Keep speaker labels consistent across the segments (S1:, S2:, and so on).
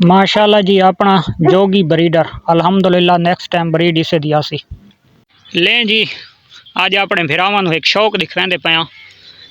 S1: माशाल्लाह जी अपना जोगी ब्रीडर अल्हम्दुलिल्लाह नेक्स्ट टाइम ब्रीड इसे दिया सी। लें जी अज अपने भिरावां नूं एक शौक दिखाते पाया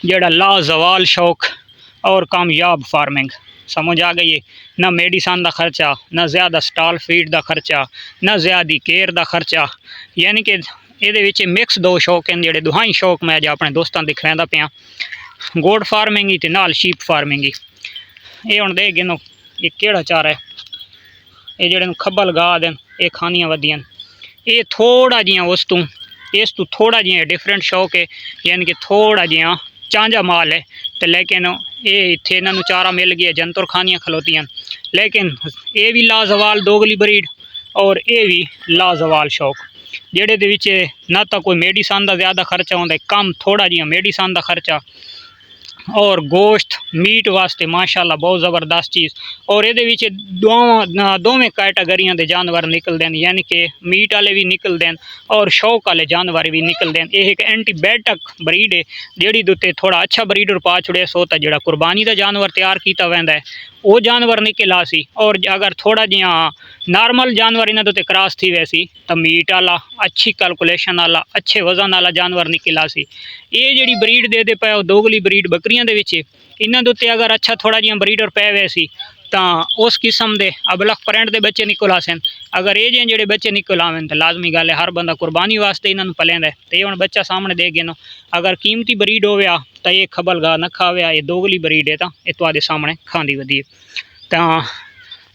S1: जेड़ा लाजवाल शौक और कामयाब फार्मिंग। समझ आ गई है, ना मेडिसन का खर्चा, ना ज़्यादा स्टाल फीड का खर्चा, ना ज़्यादा केयर का खर्चा, यानी कि ये मिक्स दो शौक हैं जेडे दुहाई शौक मैं अज अपने दोस्तों दिखाता पाया, गोड फार्मिंग ही ते नाल शीप फार्मिंग ही। ये हुण देख गिनो ये केड़ा चारा है, ये जेडे खब्बल गा देन ये खानियां वधियां, ये थोड़ा जिहा इस तू थोड़ा जिहा डिफरेंट शौक है, यानी कि थोड़ा जिहा चांजा माल है। तो लेकिन ये इत्थे इन्हां नूं चारा मिल गया, जंतुर खानियां खलोतियां, लेकिन ये भी लाजवाल दोगली ब्रीड और ये भी लाजवाल शौक जेडे दे विच ना तो कोई मेडिसन का ज़्यादा खर्चा होंदा, कम थोड़ा जिहा मेडिसन का खर्चा, और गोश्त मीट वास्ते माशाल्लाह बहुत ज़बरदस्त चीज़। और ये दोवें कैटागरियां के जानवर निकलते हैं, यानी कि मीट वाले भी निकलते हैं और शौक वाले जानवर भी निकलते हैं। यह एक एंटीबायोटिक ब्रीड है जिहड़ी उत्ते थोड़ा अच्छा ब्रीडर पा छुड़े सो तो जो कुरबानी का जानवर तैयार किया वैंदा है वो जानवर निकल आ सी। और अगर थोड़ा जिहा नॉर्मल जानवर इन्हों के क्रॉस थी वैसी तो मीट वाला अच्छी कैलकुलेशन वाला अच्छे वजन वाला जानवर निकल आ सी। ये जी ब्रीड दे पे दोगली ब्रीड बकरियां इन्हों के उत्ते अगर अच्छा थोड़ा जिहा ब्रीडर पै वैसी तो उस किस्म के अबलख प्रिंट के बच्चे निकल आ सन। अगर ये जो बच्चे निकल आवें तो लाजमी गल है हर बंदा कुरबानी वास्ते इन्हों पलेंदा है। तो ये हम बच्चा सामने दे गए अगर कीमती ब्रीड हो तो ये खबल गा न खावे, ये दोगली ब्रीड है तो ये तुहाडे सामने खाँदी वधी। तो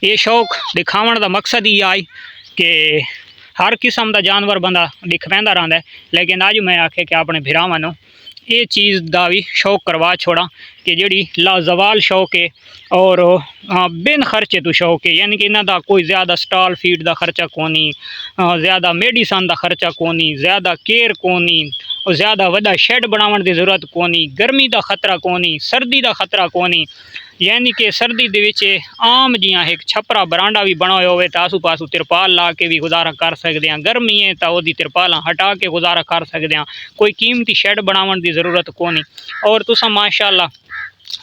S1: ये शौक दिखावन का मकसद ही आई कि हर किस्म का जानवर बंदा दिखवांदा रहिंदा है, लेकिन अज मैं आखे कि अपने भिरावां नूं ये चीज़ का भी शौक करवा छोड़ा कि जी लाजवाल शौक है और बिन खर्चे तो शौक है, यानी कि इन्हों का कोई ज़्यादा स्टाल फीड का खर्चा कोनी, ज़्यादा मेडिसन का खर्चा कोनी, ज़्यादा केयर कोनी, और ज़्यादा वड्डा शेड बनाने की जरूरत कोनी, गर्मी का खतरा कोनी, सर्दी का खतरा कोनी। यानी कि सर्दी के आम जिहा एक छपरा बरांडा भी बनाया हो तो आसू पासू तिरपाल ला के भी गुजारा कर सकते हैं, गर्मी है तो वो तिरपाल हटा के गुजारा कर सकते हैं, कोई कीमती शेड बनाने की जरूरत कोनी। और तुसा माशाल्लाह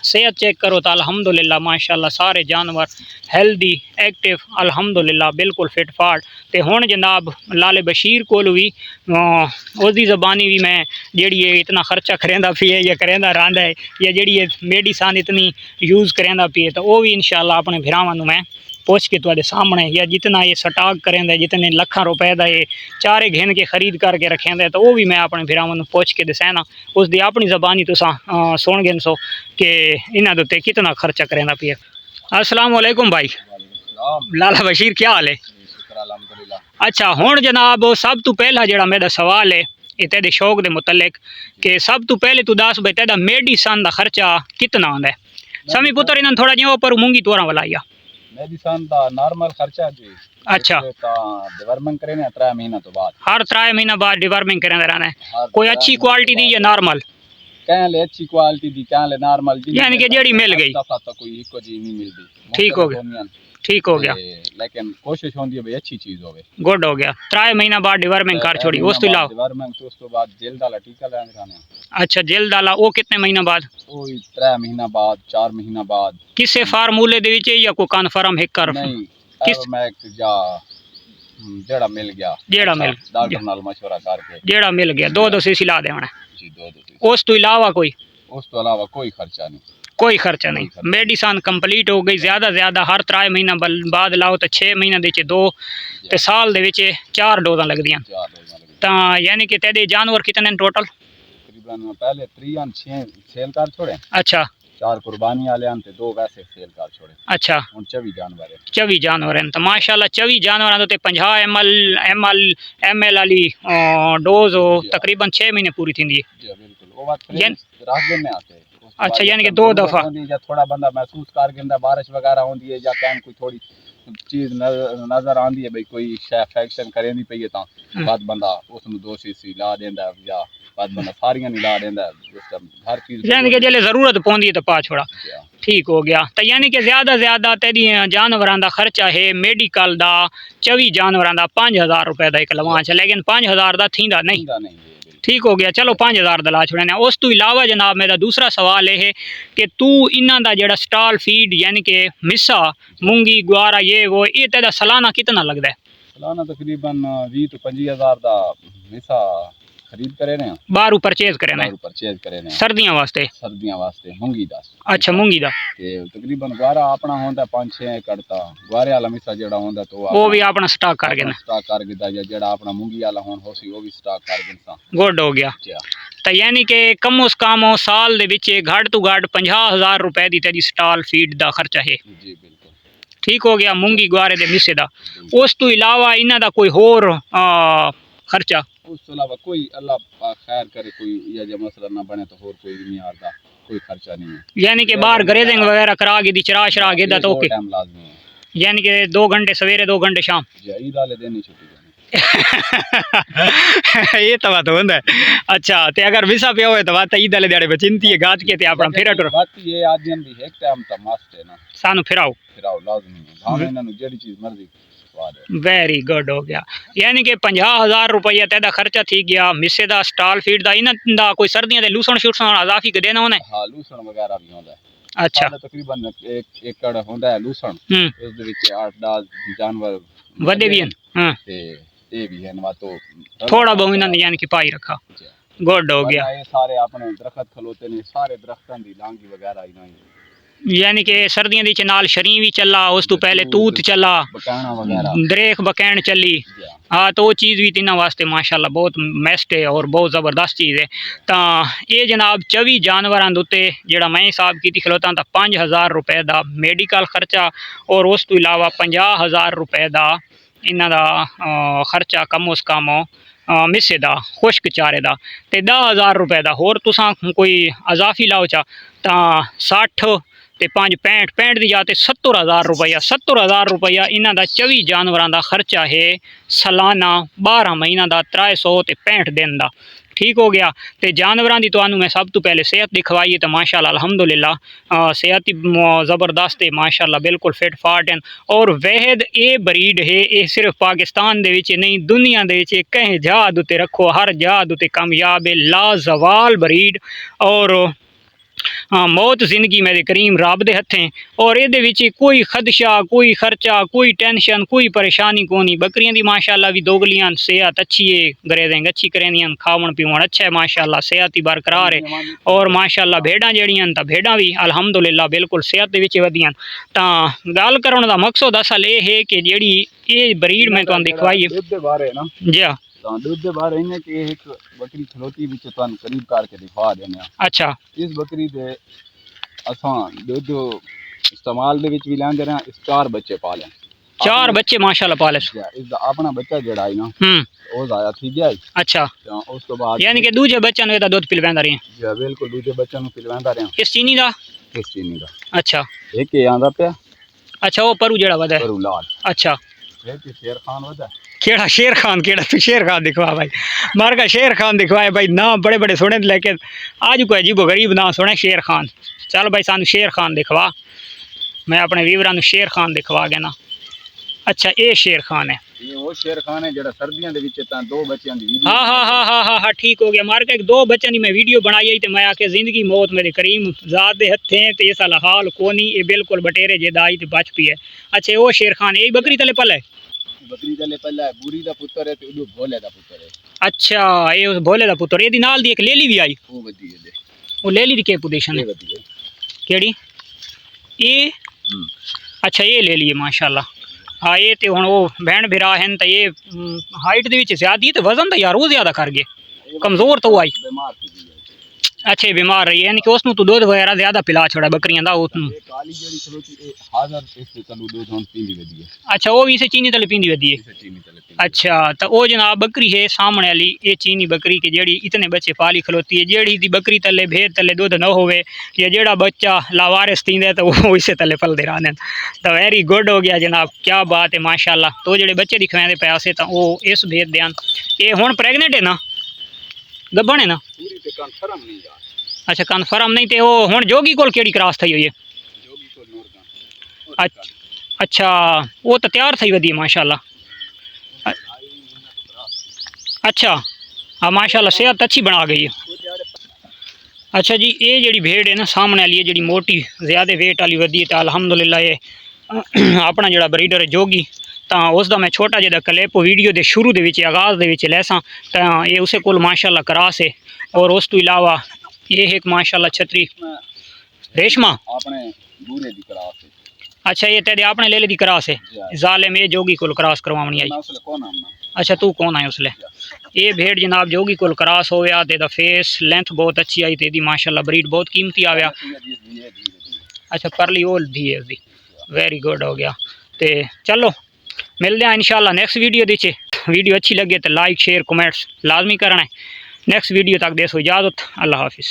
S1: सेहत चेक करो तो अल्हम्दुलिल्लाह माशाल्लाह सारे जानवर हेल्दी एक्टिव अल्हम्दुलिल्लाह बिल्कुल फिट फाट। तो हुण जनाब लाले बशीर कोल भी उसकी ज़बानी भी मैं जी इतना खर्चा करेंदा पी है या करेंदा रहा है या जी मेडिसन इतनी यूज़ करेंदा पी है, तो वो भी इंशाल्लाह अपने भिरावां नूं मैं पूछ के तुहाडे सामने या जितना ये स्टॉक करेंदा जितने लखां रुपए का ये चारे घिन के खरीद करके रखेंदा तो वो भी मैं अपने भिरावां नूं पूछ के दसाना, उसकी अपनी ज़बानी तुसां सुन गए सो कि इन्हां दे उत्ते कितना खर्चा करेंदा पी है। अस्सलाम वालेकुम भाई। लाला बशीर क्या हाल है? अच्छा हुण जनाब सब तो पहला जो मेरा सवाल है ये तेरे शौक के मुतलिक कि सब तो पहले तू दस भाई तेरा मेडिसन का खर्चा कितना आंदा है? समी पुत्र इन्होंने थोड़ा जिहा पर मूंगी तोरा वाला आया
S2: मेडिसन दा नॉर्मल खर्चा जी।
S1: अच्छा
S2: डिवर्मिंग करें 3 महीना तो बाद,
S1: हर 3 महीना बाद डिवर्मिंग करें रहना है। कोई अच्छी क्वालिटी दी या नॉर्मल?
S2: कहले अच्छी क्वालिटी दी कहले नॉर्मल
S1: यानी कि जेड़ी मिल गई
S2: तो कोई इको जी नहीं मिलदी।
S1: ठीक हो गया, ठीक हो गया,
S2: लेकिन कोशिश होंदी है भाई अच्छी चीज होवे।
S1: गुड हो गया। 3 महीना बाद डिवर्मिंग कर छोड़ी, उस तो इलावा
S2: डिवर्मिंग तो उस तो बाद जल्द वाला टीका लेने जाने।
S1: अच्छा जल्द वाला वो कितने महीना बाद?
S2: वो 3 महीना बाद 4 महीना बाद।
S1: किसे फार्मूले दे विच या कोई कन्फर्म है कर?
S2: नहीं किस मैं जा जेड़ा मिल गया,
S1: जेड़ा मिल
S2: डॉक्टर नाल मशवरा करके
S1: जेड़ा मिल गया 2 सीसी ला देना
S2: जी। 2
S1: उस तो इलावा कोई?
S2: उस तो अलावा कोई खर्चा नहीं,
S1: कोई खर्चा नहीं। मेडिसन कंप्लीट हो गई, ज़्यादा हर 3 महीना बाद लाओ तो 6 महीना दे 2 तो साल दे विच 4 डोज़ां लगदियां। तो यानी कि तेरे जानवर कितने टोटल?
S2: तकरीबन पहले 3 6 सेल कर छोड़े। अच्छा 4 कुर्बानी वाले आन ते 2 वैसे सेल कर छोड़े। अच्छा हुन 24 जानवर है। 24 जानवर हैं तो माशाल्लाह 24 जानवरां ते 50 ml वाली डोज तकरीबन 6 महीने पूरी थींदी है जी। बिल्कुल वो बात रात दिन में आते हैं। अच्छा यानी कि 2 दफा थोड़ा बंदा महसूस कर गिंदा बारिश वगैरह होंदी है या कैन कोई थोड़ी चीज नजर आंदी है भाई कोई फैक्शन करेंदी पई है ता बाद बंदा उसनु 2 सीसी ला देंदा या बाद बंदा सारियां नहीं ला देंदा हर चीज यानी कि जेले जरूरत पौंदी है तो पा छोड़ा। ठीक हो गया। तो यानी कि ज्यादा तेरी जानवरां दा खर्चा है मेडिकल दा 24 जानवरां दा 5000 रुपए दा एक लवांच है, लेकिन 5000 दा थींदा नहीं।
S1: ठीक हो गया। चलो 5000 दा ला छोड़ने। उस तो इलावा जनाब मेरा दूसरा सवाल यह है कि तू इन्हां दा जेड़ा स्टॉल फीड यानी कि मिसा मूंगी गुआरा ये तेरा सालाना कितना लगता है?
S2: सालाना तकरीबन 20 तो 25,000 दा मिसा खरीद करे ने,
S1: बाहरों परचेज करे ने, सर्दियां वास्ते मूंगी दा। अच्छा मूंगी दा
S2: ते तकरीबन गुआरा अपना होंदा 5-6 एकड़ दा गुआरे वाला मिसा जेड़ा होंदा तो
S1: वो भी अपना स्टॉक कर गए
S2: या जेड़ा अपना मूंगी वाला होन होसी वो भी स्टॉक कर गए।
S1: गुड हो गया। तो यानी कि कम उस कम साल दे विच घट तो घट 50,000 रुपए दी तेरी स्टॉल फीड दा खर्चा है।
S2: जी बिल्कुल
S1: ठीक हो गया मूंगी गुआरे दे मिसे दा। उस तो इलावा इन्हां दा कोई होर खर्चा? उस तो इलावा कोई अल्लाह खैर करे कोई या जो मसला ना बने तो होर कोई भी नहीं आता, कोई खर्चा नहीं है। यानी कि बाहर ग्रेजिंग वगैरह करा के दी चरा शरा के दा तो ओके टाइम लाजमी है। यानी कि 2 घंटे सवेरे 2 घंटे शाम
S2: ईद वाले दिन ही छुट्टी
S1: ये तो बात होंदा है। अच्छा ते अगर विसा पे होए तो बात ईद वाले दिहाड़े बचिंती है गाज के ते अपना फेरा टुर
S2: बात ये आदमी भी एक टाइम तो मस्त है ना
S1: सानू फिराओ
S2: लाजमी है भावे इन्हां नु जेड़ी चीज मर्जी।
S1: वेरी गुड हो गया। यानी कि 50,000 रुपया तेरा खर्चा थी गया मिसे दा स्टॉल फीड दा। इन्हां दा कोई सर्दियां दे लूसण शुसण अजाफी के देना होने? हां लूसण वगैरह भी होंदा है। अच्छा तकरीबन 1 एकड़ होंदा है लूसण, इस दे विच 8-10 जानवर वडे भी हैं। हां ते ये भी है ना तो थोड़ा बहुत इन्हां ने यानी कि पाई रखा। गुड हो गया। ये सारे अपने दरख्त खलोते ने सारे दरख्तां दी लांगी वगैरह इन्हां यानी कि सर्दियों दी नाल शरीं भी चला, उस तो पहले तूत चला, दरेख बकैन चली। हाँ तो वो चीज़ भी तिन्हां वास्ते माशाल्लाह बहुत बेस्ट है और बहुत ज़बरदस्त चीज़ है। तो ये जनाब 24 जानवरां दे उत्ते जेड़ा मैं हिसाब की खलोता तो 5,000 रुपए दा मेडिकल खर्चा और उस तो इलावा 50,000 रुपए दा इन्हां दा खर्चा कम उस कम मिसे दा खुश्क चारे दा ते 10,000 रुपए दा होर तुसां कोई अजाफी लाओ चा तो 60 ते 5 65 दी जाते 70,000 रुपया 70,000 रुपया इन्हां दा 24 जानवरां दा खर्चा है सालाना 12 महीना दा 365 दिन दा। ठीक हो गया। तो जानवरां दी तुहानू मैं सब तो पहले सेहत दिखवाई है तो माशाल्लाह अल्हम्दुलिल्लाह सेहत ज़बरदस्त है माशाल्लाह बिल्कुल फिट फाट हैं। और वहद ये ब्रीड है ये सिर्फ पाकिस्तान दे विच नहीं दुनिया दे विच कहीं जहाद उत्ते रखो हर जहाद उत्ते कामयाब है लाजवाल ब्रीड। और हाँ मौत जिंदगी मेरे करीम रब दे हथें और ये कोई खदशा कोई खर्चा कोई टेंशन कोई परेशानी को नहीं। बकरियां दी माशाल्लाह भी दोगलियां सेहत अच्छी है ग्रेजिंग अच्छी करेंदियां खावन पीवन अच्छा है माशाल्लाह सेहत ही बरकरार है। और माशाल्लाह भेड़ां जड़ियां तो भेड़ां भी अल्हम्दुलिल्लाह बिल्कुल सेहत दे विच वधियां। तो गल करने का मकसद असल ये है कि जेड़ी ये ब्रीड मैं तुहानू दिखवाई है जी हाँ दूध के बारे में कि एक बकरी खलोती विच तुहानू करीब करके दिखा देने। अच्छा इस बकरी दे असां दूध इस्तेमाल दे विच भी लैंदे रहे इस 4 बच्चे पाले 4 बच्चे माशाल्लाह पाले इसदा अपना बच्चा जेड़ा है ना वो जाया थी गया। अच्छा तो उस तो बाद यानी कि दूजे बच्चा नु एदा दूध पिलवांदा रहे जी बिल्कुल दूजे बच्चा नु पिलवांदा रहे। इस चीनी दा अच्छा एक ही आंदा पे। अच्छा वो परू जेड़ा वदा परू लाल। अच्छा एक शेर खान वदा केड़ा शेर खान केड़ा तू शेर खान दिखवा भाई मार का शेर खान दिखवाए भाई ना बड़े बड़े सुने लेकिन आज कोई अजीबो गरीब ना सुने शेर खान। चल भाई सानू शेर खान दिखवा मैं अपने व्यूअरां नु शेर खान दिखवा गया ना। अच्छा ये शेर खान है ये वो शेर खान है जेड़ा सर्दियां दे विच तां 2 बच्चों दी वीडियो हाँ ठीक हो गया मार का एक 2 बच्चों दी मैं वीडियो बनाई ते मैं आके जिंदगी मौत मेरे करीम ज़ात दे हथें ते इस हाल कोनी ये बिल्कुल बटेरे जे दाई ते बच पी है। अच्छा वो शेर खान यही बकरी तले पल है बकरी तले पल है बुरी दा पुत्र है ते उदो भोले दा पुत्र है। अच्छा ये उस भोले दा पुत्र ये दी नाल दी एक लेली भी आई वो वदी है वो लेली दी के पोजीशन है केड़ी ये अच्छा ये ले लिए माशाल्लाह। हाँ ये तो हुण वो बहन भिरा हैं तो ये हाइट दे विच ज़्यादा तो वजन तो यार वो ज़्यादा कर गए कमज़ोर तो आई अच्छे बीमार रही है यानी कि उसनू तो दूध वगैरह ज़्यादा पिला छोड़ा बकरियां दा अच्छा वो भी इसे चीनी तले पींदी वधी है। अच्छा तो वो जनाब बकरी है सामने वाली ये चीनी बकरी की जेड़ी इतने बच्चे पाली खलोती है जेड़ी दी बकरी तले भेद तले दूध न होवे या जेड़ा बच्चा लावारिस थींदे तो वो इसे तले पलदे रहने। तो वेरी गुड हो गया जनाब क्या बात है माशाल्लाह। तो जेड़े बच्चे दिखवाते पैसे तो वो इस भेद देन ये हुण प्रेगनेंट है ना गब्बन है ना अच्छा कन्फर्म नहीं तो वो हुण जोगी कोल केड़ी क्रॉस थई हुई है अच्छा वो तो तैयार थी वधी माशाल्लाह। अच्छा हाँ माशाल्लाह सेहत अच्छी बना गई है। अच्छा जी, ये जी भेड़ है ना सामने वाली जी मोटी ज़्यादा वेट वाली वधी तो अलहमदुलिल्लाह ये अपना जो ब्रीडर है जोगी तो उसका मैं छोटा जिहा क्लिप वीडियो के शुरू के आगाज़ के लैसा तो ये उस को माशाल्लाह क्रास है। और उस तो इलावा ये एक माशाल्लाह छतरी रेशमा
S2: अपने बूरे दी क्रास है।
S1: अच्छा ये तेरे अपने लेले दी क्रास है जालिम ये जोगी को क्रास करवानी आई। अच्छा तू कौन है उसले ये भेड़ जनाब जोगी को क्रास हो गया तो फेस लेंथ बहुत अच्छी आई तो माशाल्लाह ब्रीड बहुत कीमती आ गया। अच्छा परली ओल दी है उसकी वेरी गुड हो गया। तो चलो मिलते हैं इंशाल्लाह नेक्स्ट वीडियो दी। वीडियो अच्छी लगे तो लाइक शेयर कमेंट्स लाजमी करना है। नेक्स्ट वीडियो तक देसो इजाज़त। अल्लाह हाफिज़।